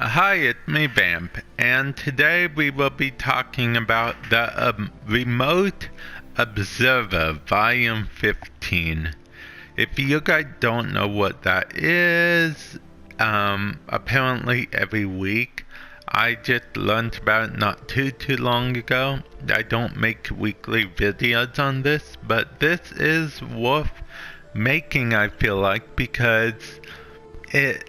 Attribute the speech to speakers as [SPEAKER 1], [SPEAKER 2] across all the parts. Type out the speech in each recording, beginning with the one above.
[SPEAKER 1] Hi, it's me, Vamp, and today we will be talking about the Remote Observer Volume 15. If you guys don't know what that is, apparently every week, I just learned about it not too long ago. I don't make weekly videos on this, but this is worth making, I feel like, because it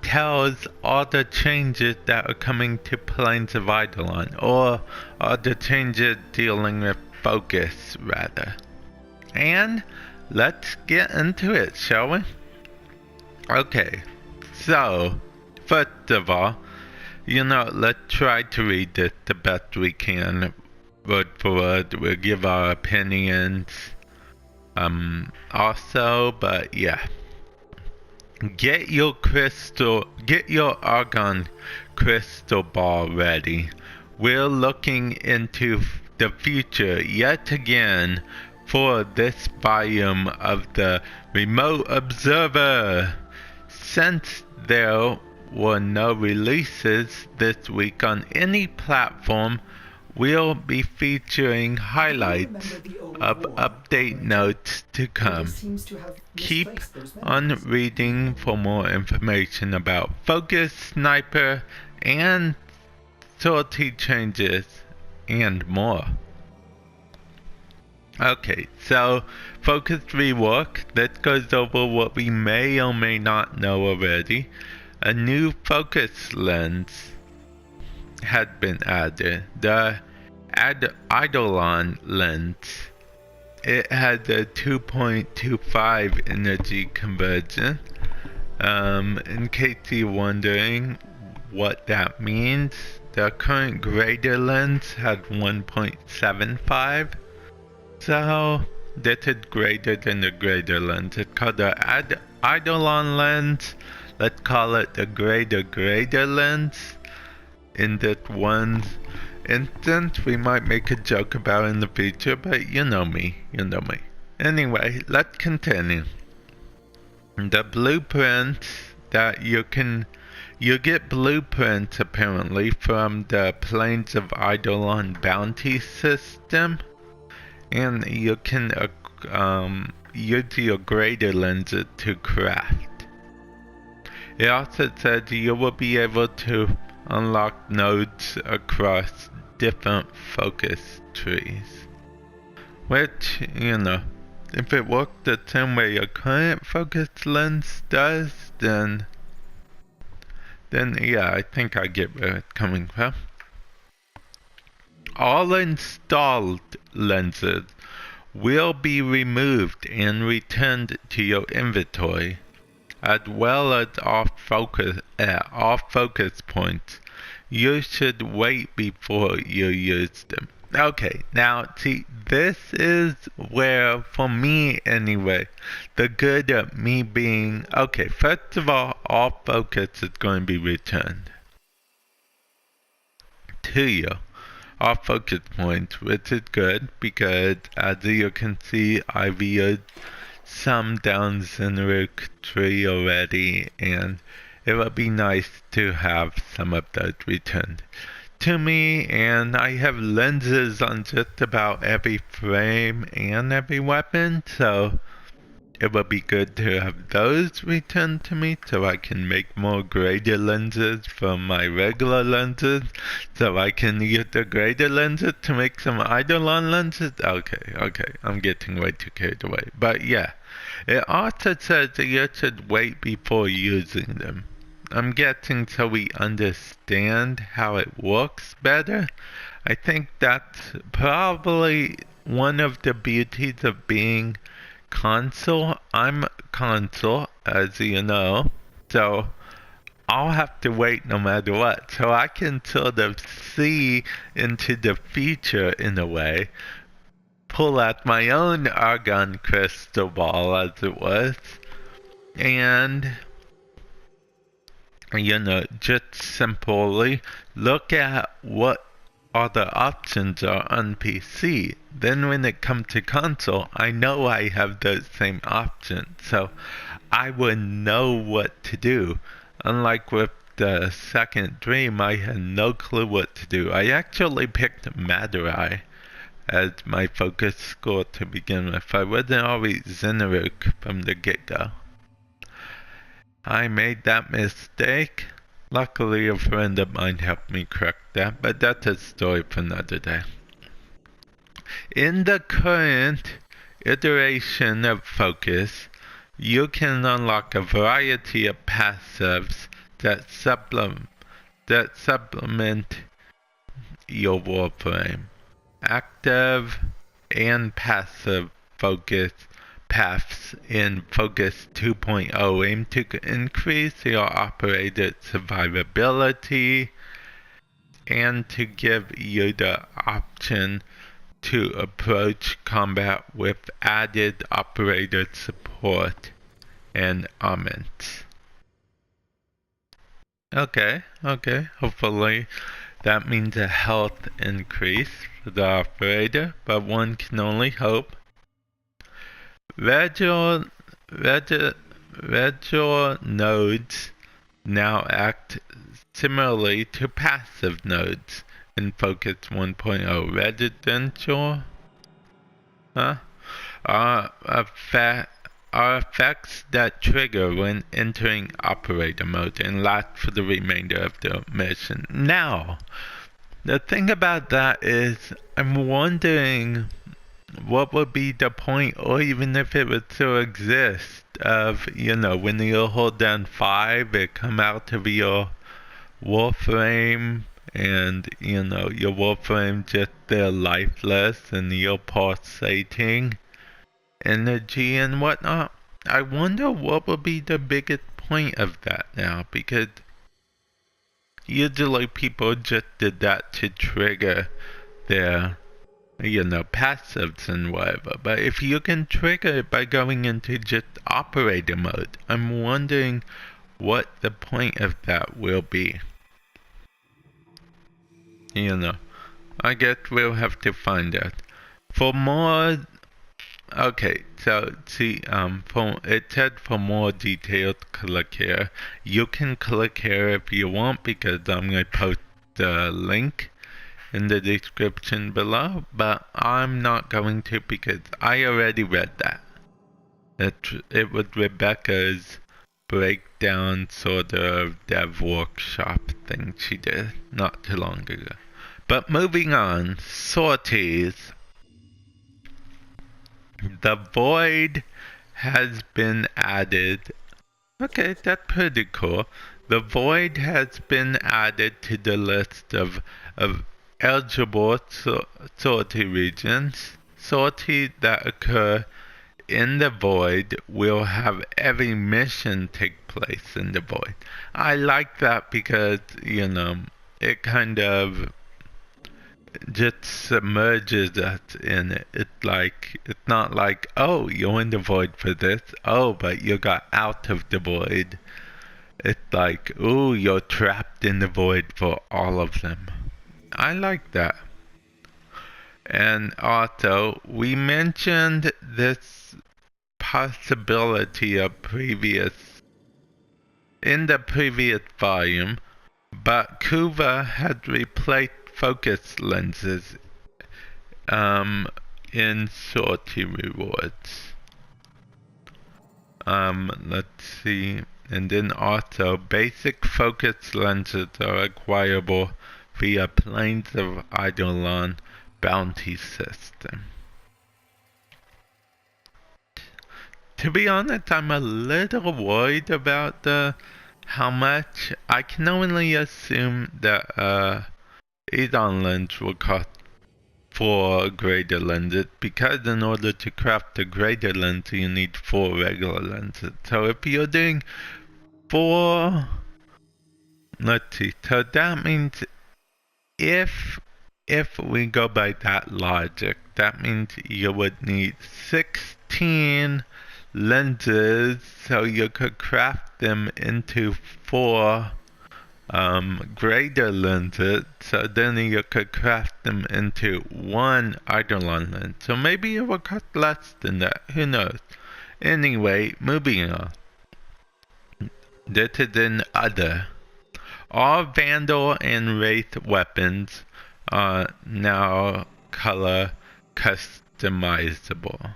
[SPEAKER 1] tells all the changes that are coming to Plains of Eidolon, or all the changes dealing with focus, rather. And let's get into it, shall we? Okay, so, first of all, let's try to read this the best we can, word for word. We'll give our opinions, also, but yeah. Get your argon crystal ball ready. We're looking into the future yet again for this volume of the Remote Observer. Since there were no releases this week on any platform, we'll be featuring highlights of update notes to come. Keep on reading for more information about Focus, Sniper, and sortie changes, and more. Okay, so Focus rework. That goes over what we may or may not know already. A new focus lens had been added. The Eidolon lens. It had a 2.25 energy conversion. In case you're wondering what that means, the current greater lens had 1.75. So this is greater than the greater lens. It's called the Eidolon lens. Let's call it the greater lens. In this one instance, we might make a joke about it in the future, but you know me. Anyway, let's continue. The blueprints that you get blueprints apparently from the Plains of Eidolon bounty system, and you can use your greater lenses to craft. It also says you will be able to unlock nodes across different focus trees. Which, if it worked the same way your current focus lens does, then yeah, I think I get where it's coming from. All installed lenses will be removed and returned to your inventory, as well as all focus points. You should wait before you use them. Okay, now see, this is where, for me anyway, the good of me being, okay, first of all focus is going to be returned to you. All focus points, which is good, because as you can see, I viewed some down Zenrook tree already, and it would be nice to have some of those returned to me. And I have lenses on just about every frame and every weapon, so it would be good to have those returned to me so I can make more greater lenses from my regular lenses, so I can use the greater lenses to make some Eidolon lenses. Okay, I'm getting way too carried away. But yeah, it also says that you should wait before using them. I'm guessing so we understand how it works better. I think that's probably one of the beauties of being console. I'm console, as you know, so I'll have to wait no matter what. So I can sort of see into the future in a way, pull out my own argon crystal ball, as it was, and just simply look at what other options are on PC. Then when it comes to console, I know I have those same options, so I would know what to do. Unlike with the second dream, I had no clue what to do. I actually picked Madurai as my focus score to begin with. I wasn't always Zenaruk from the get-go. I made that mistake. Luckily, a friend of mine helped me correct that, but that's a story for another day. In the current iteration of Focus, you can unlock a variety of passives that supplement your Warframe. Active and passive focus paths in Focus 2.0 aim to increase your operator's survivability and to give you the option to approach combat with added operator support and armaments. Okay. Hopefully that means a health increase for the operator, but one can only hope. Regular nodes now act similarly to passive nodes in Focus 1.0. Residential are effects that trigger when entering operator mode and last for the remainder of the mission. Now, the thing about that is, I'm wondering what would be the point, or even if it would still exist, of, when you hold down 5, it come out of your Warframe, and, your Warframe just there lifeless, and you're pulsating energy and whatnot. I wonder what would be the biggest point of that now, because usually people just did that to trigger their passives and whatever. But if you can trigger it by going into just operator mode, I'm wondering what the point of that will be. I guess we'll have to find out. For more, okay, so see, it said for more detailed click here. You can click here if you want, because I'm going to post the link in the description below, but I'm not going to because I already read that. It was Rebecca's breakdown sort of dev workshop thing she did not too long ago. But moving on, sorties. The Void has been added. Okay, that's pretty cool. The Void has been added to the list of eligible sortie regions. Sorties that occur in the Void will have every mission take place in the Void. I like that because, it kind of just submerges us in it. It's not like, oh, you're in the Void for this. Oh, but you got out of the Void. It's like, oh, you're trapped in the Void for all of them. I like that. And also, we mentioned this possibility of in the previous volume, but Kuva had replaced focus lenses in sortie rewards. Let's see. And then also, basic focus lenses are acquirable via Plains of Eidolon bounty system. To be honest, I'm a little worried about how much. I can only assume that Eidolon lens will cost 4 greater lenses, because in order to craft a greater lens you need 4 regular lenses. So if you're doing 4, let's see, so that means if we go by that logic, that means you would need 16 lenses, so you could craft them into 4 greater lenses, so then you could craft them into 1 Eidolon lens. So maybe it will cost less than that, who knows. Anyway, moving on. This is in other. All Vandal and Wraith weapons are now color customizable.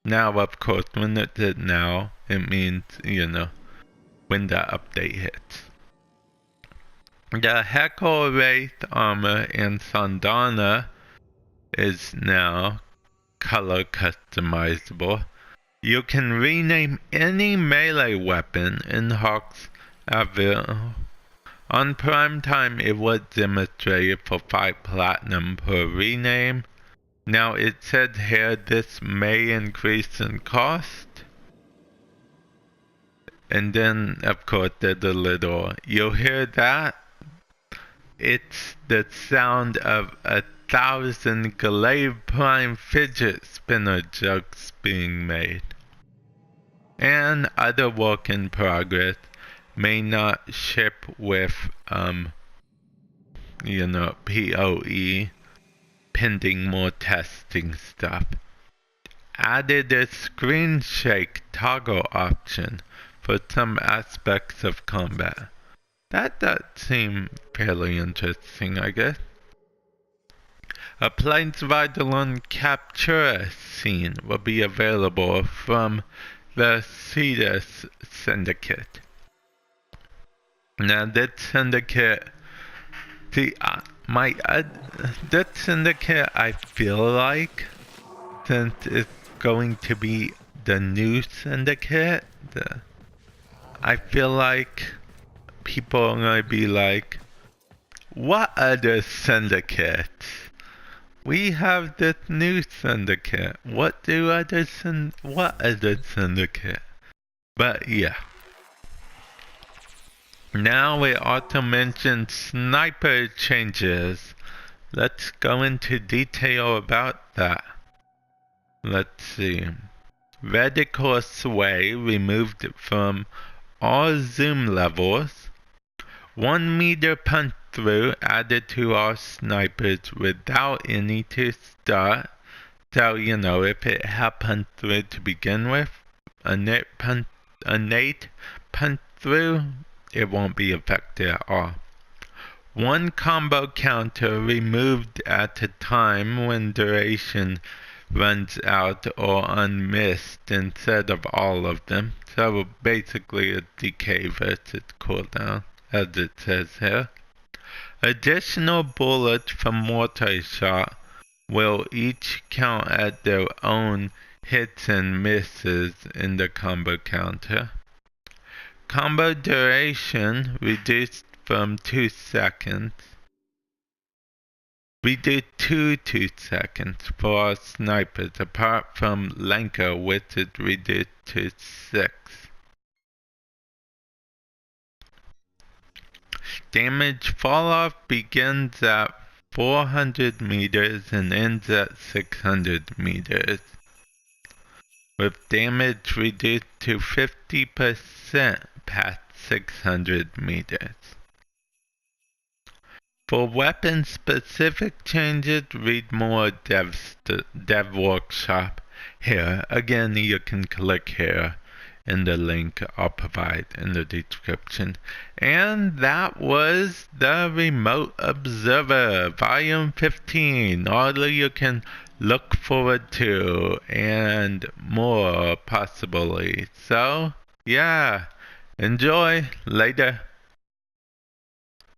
[SPEAKER 1] Now, of course, when it says now, it means, when the update hits. The Heckle Wraith armor and Sandana is now color customizable. You can rename any melee weapon in Hawk's Avil. On Prime Time, it was demonstrated for 5 platinum per rename. Now, it said here this may increase in cost. And then, of course, there's a little, you'll hear that. It's the sound of 1,000 Glaive Prime fidget spinner jokes being made. And other work in progress may not ship with, PoE, pending more testing stuff. Added a screen shake toggle option for some aspects of combat. That does seem fairly interesting, I guess. A Plains of Eidolon capture scene will be available from the Cetus Syndicate. Now, that syndicate, that syndicate, I feel like, since it's going to be the new syndicate, I feel like people are going to be like, what other syndicates? We have this new syndicate. What other syndicate? But yeah. Now it also mentions sniper changes. Let's go into detail about that. Let's see. Radical sway removed from all zoom levels. 1 meter punch through added to all snipers without any to start. So, if it had punch through to begin with, innate punch through, it won't be affected at all. 1 combo counter removed at a time when duration runs out or unmissed instead of all of them. So basically a decay versus cooldown, as it says here. Additional bullets from multi-shot will each count at their own hits and misses in the combo counter. Combo duration reduced from 2 seconds. Reduced to 2 seconds for all snipers, apart from Lanka, which is reduced to 6. Damage falloff begins at 400 meters and ends at 600 meters, with damage reduced to 50% past 600 meters. For weapon-specific changes, read more Dev Workshop here. Again, you can click here in the link I'll provide in the description. And that was the Remote Observer, Volume 15. All you can look forward to, and more possibly. So, yeah, enjoy. Later.